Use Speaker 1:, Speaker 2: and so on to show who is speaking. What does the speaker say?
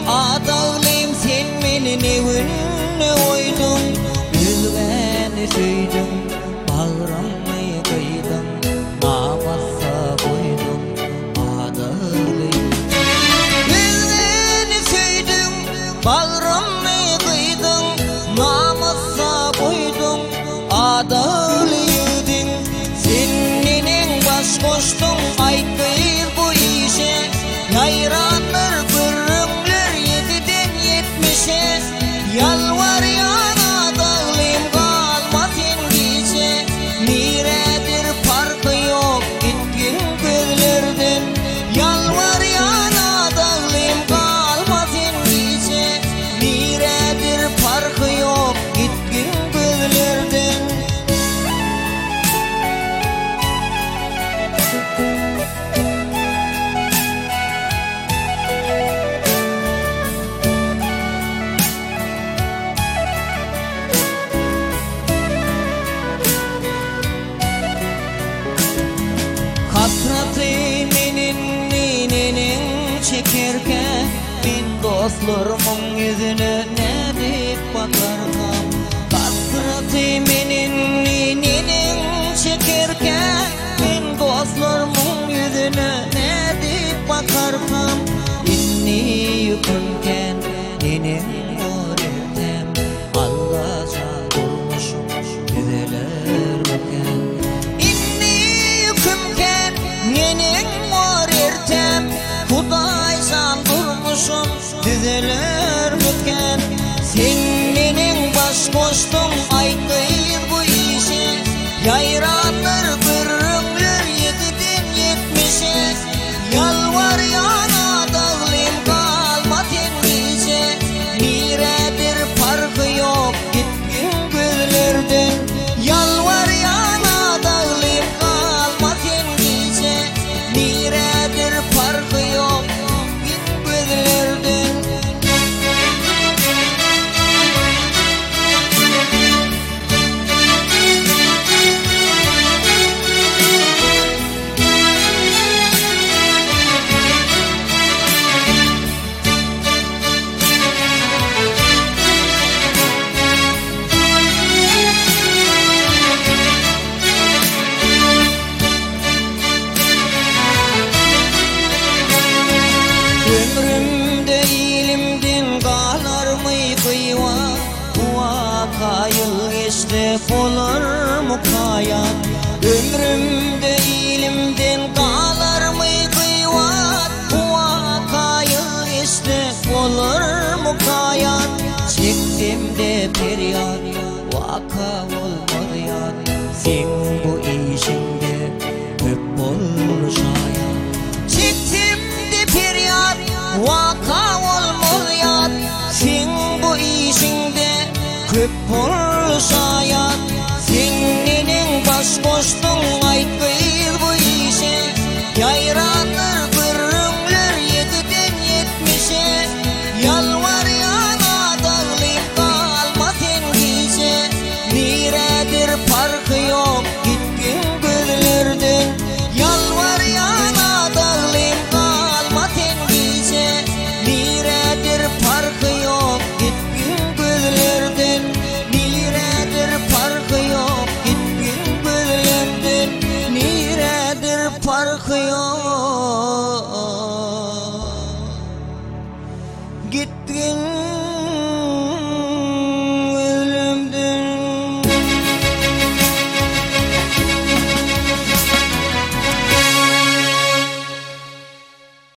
Speaker 1: Adağlıyım sen meni nevünne oydun. Üzgeni süydün, bağrımı kıydın, namazsa koydun. Adağlıyım üzgeni süydün, bağrımı kıydın, namazsa koydun. Adağlıydın senin baş koştun, aykıyır bu işe. Yayranır bırrımlar 7'den 70'e. Yalvaryan adağlıyım kalma sen gece. Niredir farkı yok gitgin gözlerden. Yalvaryan adağlıyım kalma sen gece. Niredir farkı yok gitgin gözlerden. Hasratı menin nininin çekerken, ben dostlarımın yüzüne ne deyip bakarım. Hasratı menin nininin çekerken, ben dostlarımın yüzüne ne deyip bakarım. İnni yıkınken ninin öğretem, Allah'a durmuşum güzeler bakın. Nenin var ertem, Hudaysan durmuşum dizeler büken. Sen nenin baş koştun, aykıyır bu işe. Yayranır bırrımlar 7'den 70'e. Yalvaryan adağlıyım kalma sen gece. Niredir farkı yok gitgin gözlerden. Yalvaryan adağlıyım kalma sen gece. Niredir farkı yok git gözlerden. Ömrümde ilimden kalar mı kıyva? Vakayıl geçti olur mu kaya? Ömrümde ilimden kalar mı kıyva? Vakayıl geçti olur mu kaya? Çektim de feryat, vaka olmadı yar. Sen bu işinde hep bol şayat. Çektim de feryat, vaka olmayan. Sen bu işinde köp bol şayat. Sen nenin baş koştun,